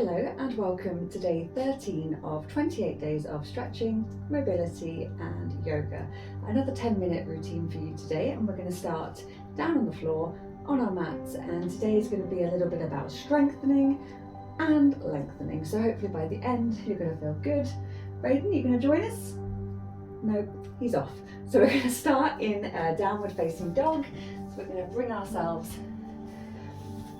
Hello and welcome to day 13 of 28 days of stretching, mobility and yoga. Another 10-minute routine for you today, and we're going to start down on the floor on our mats, and today is going to be a little bit about strengthening and lengthening. So hopefully by the end you're going to feel good. Braden, you going to join us? No, he's off. So we're going to start in downward facing dog. So we're going to bring ourselves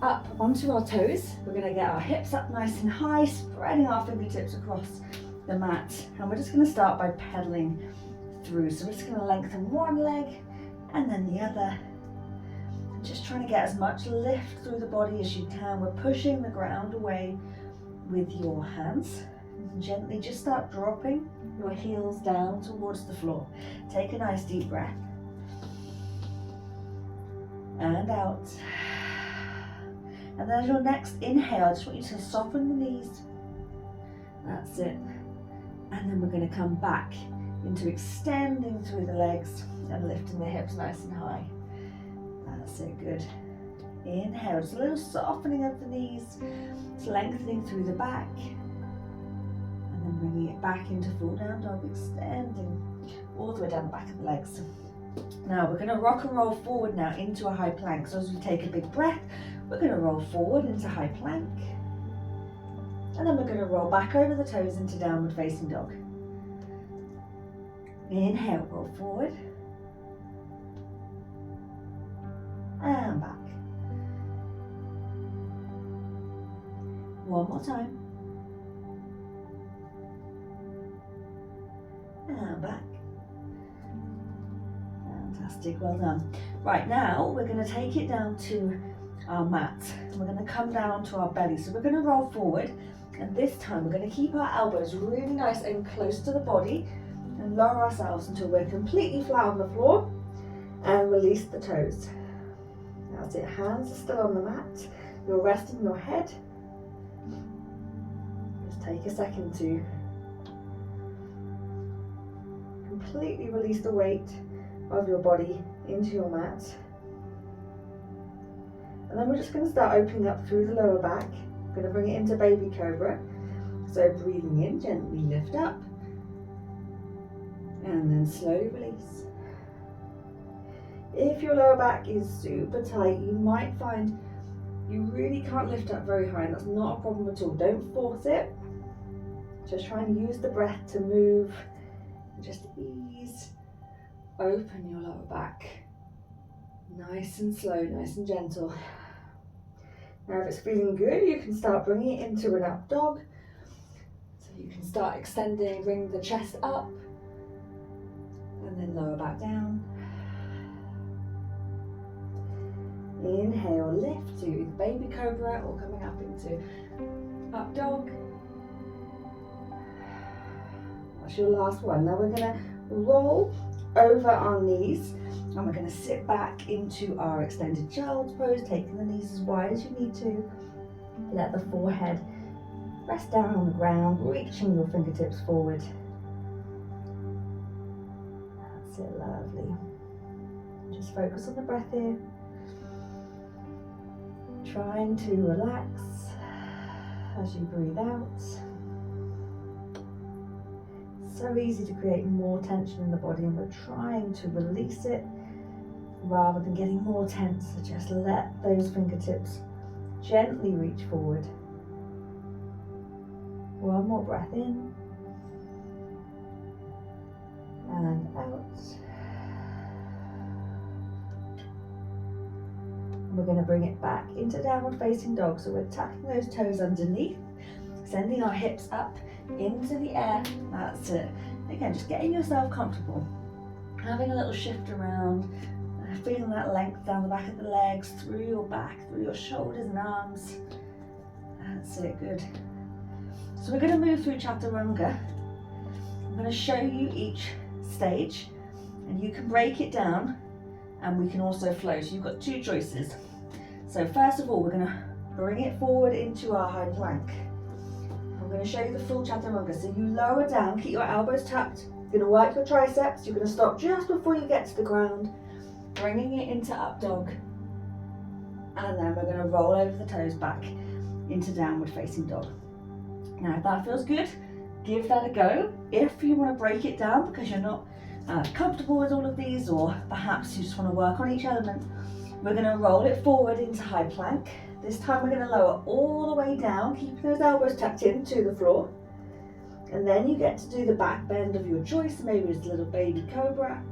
up onto our toes. We're going to get our hips up nice and high, spreading our fingertips across the mat, and we're just going to start by pedaling through. So we're just going to lengthen one leg and then the other, and just trying to get as much lift through the body as you can. We're pushing the ground away with your hands, and gently just start dropping your heels down towards the floor. Take a nice deep breath and out. And then as your next inhale, I just want you to soften the knees. That's it. And then we're going to come back into extending through the legs and lifting the hips nice and high. That's it, good. Inhale, just a little softening of the knees, just lengthening through the back. And then bringing it back into full down dog, extending all the way down the back of the legs. Now we're going to rock and roll forward now into a high plank. So as we take a big breath, we're going to roll forward into high plank, and then we're going to roll back over the toes into downward facing dog. Inhale, roll forward, and back. One more time, and back. Fantastic, well done. Right, now we're going to take it down to our mat, and we're going to come down to our belly. So we're going to roll forward, and this time we're going to keep our elbows really nice and close to the body and lower ourselves until we're completely flat on the floor, and release the toes. That's it, hands are still on the mat, you're resting your head. Just take a second to completely release the weight of your body into your mat. And then we're just going to start opening up through the lower back. We're going to bring it into baby cobra. So breathing in, gently lift up, and then slowly release. If your lower back is super tight, you might find you really can't lift up very high, and that's not a problem at all. Don't force it. Just try and use the breath to move, and just ease, open your lower back. Nice and slow, nice and gentle. Now if it's feeling good, you can start bringing it into an up dog. So you can start extending, bring the chest up, and then lower back down. Inhale, lift to baby cobra, or coming up into up dog. That's your last one. Now we're going to roll over our knees, and we're going to sit back into our extended child's pose, taking the knees as wide as you need to. Let the forehead rest down on the ground, reaching your fingertips forward. That's it, lovely. Just focus on the breath here. Trying to relax as you breathe out. So easy to create more tension in the body, and we're trying to release it rather than getting more tense. So just let those fingertips gently reach forward. One more breath in and out. And we're going to bring it back into downward facing dog. So we're tucking those toes underneath, sending our hips up into the air. That's it. Again, just getting yourself comfortable, having a little shift around, feeling that length down the back of the legs, through your back, through your shoulders and arms. That's it, good. So we're going to move through chaturanga. I'm going to show you each stage, and you can break it down, and we can also flow. So you've got two choices. So first of all, we're going to bring it forward into our high plank. I'm going to show you the full chaturanga. So you lower down, keep your elbows tucked. You're going to work your triceps. You're going to stop just before you get to the ground, bringing it into up dog. And then we're going to roll over the toes back into downward facing dog. Now, if that feels good, give that a go. If you want to break it down because you're not comfortable with all of these, or perhaps you just want to work on each element, we're going to roll it forward into high plank. This time we're going to lower all the way down, keeping those elbows tucked into the floor. And then you get to do the back bend of your choice, maybe it's a little baby cobra.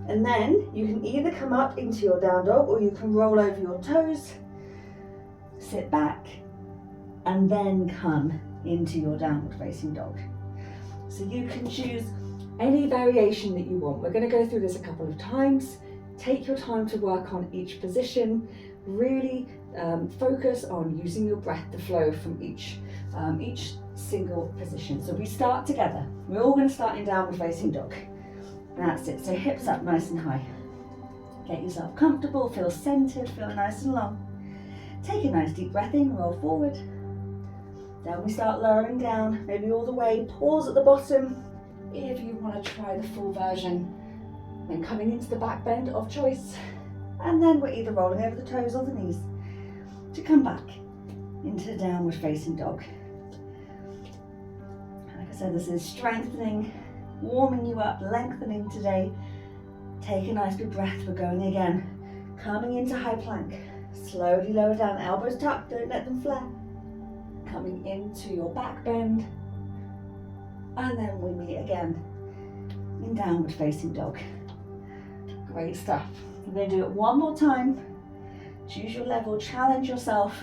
And then you can either come up into your down dog, or you can roll over your toes, sit back, and then come into your downward facing dog. So you can choose any variation that you want. We're going to go through this a couple of times. Take your time to work on each position. Really focus on using your breath to flow from each single position. So we start together. We're all going to start in downward facing dog. That's it. So hips up nice and high. Get yourself comfortable, feel centered, feel nice and long. Take a nice deep breath in, roll forward. Then we start lowering down, maybe all the way. Pause at the bottom if you want to try the full version. Then coming into the back bend of choice. And then we're either rolling over the toes or the knees to come back into the downward facing dog. Like I said, this is strengthening, warming you up, lengthening today. Take a nice big breath. We're going again. Coming into high plank. Slowly lower down, elbows tucked, don't let them flare. Coming into your back bend. And then we meet again in downward facing dog. Great stuff. We're going to do it one more time. Choose your level, challenge yourself,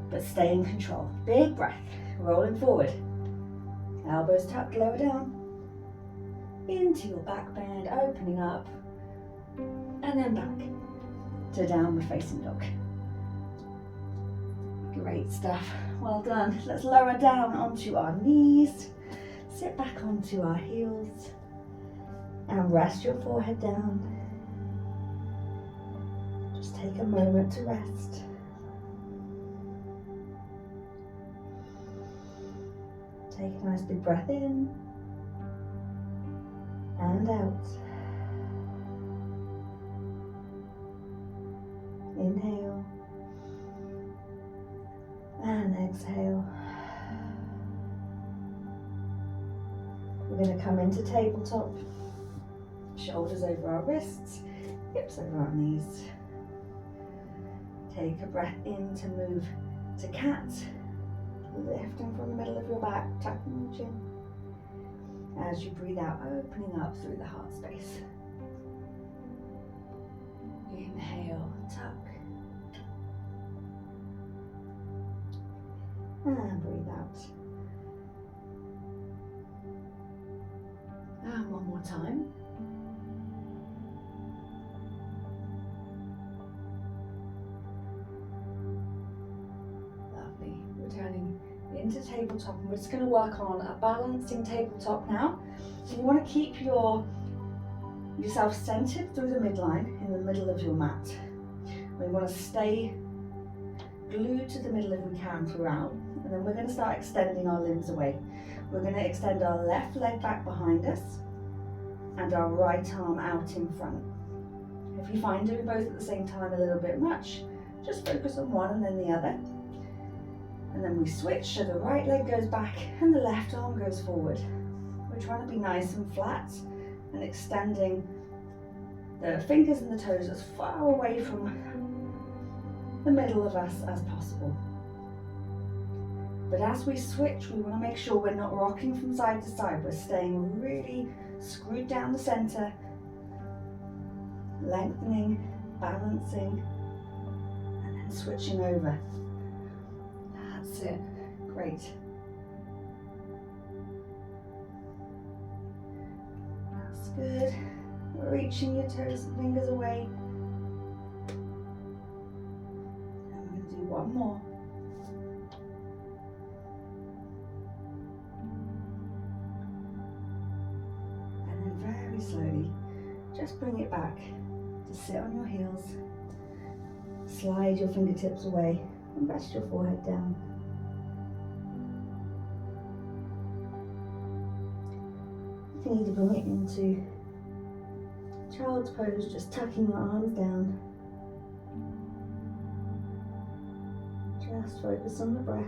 but stay in control. Big breath, rolling forward. Elbows tucked, lower down. Into your back bend, opening up, and then back to downward facing dog. Great stuff. Well done. Let's lower down onto our knees. Sit back onto our heels and rest your forehead down. Just take a moment to rest. Take a nice big breath in and out. Inhale and exhale. We're going to come into tabletop. Shoulders over our wrists, hips over our knees. Take a breath in to move to cat. Lifting from the middle of your back, tucking your chin. As you breathe out, opening up through the heart space. Inhale, tuck. And breathe out. And one more time. Lovely. Returning into tabletop, and we're just going to work on a balancing tabletop now. So you want to keep yourself centered through the midline in the middle of your mat. We want to stay glued to the middle if we can throughout, and then we're going to start extending our limbs away. We're going to extend our left leg back behind us and our right arm out in front. If you find doing both at the same time a little bit much, just focus on one and then the other. And then we switch, so the right leg goes back and the left arm goes forward. We're trying to be nice and flat and extending the fingers and the toes as far away from the middle of us as possible. But as we switch, we want to make sure we're not rocking from side to side. We're staying really screwed down the center, lengthening, balancing, and then switching over. That's it. Great. That's good. Reaching your toes and fingers away. And we're going to do one more. And then very slowly, just bring it back to sit on your heels. Slide your fingertips away and rest your forehead down. You can either bring it into child's pose, just tucking your arms down. Just focus on the breath.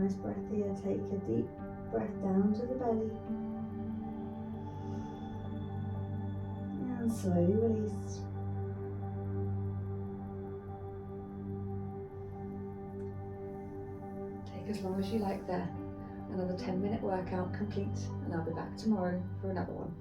nice breath here. Take a deep breath down to the belly. And slowly release. Take as long as you like there. Another 10-minute workout complete, and I'll be back tomorrow for another one.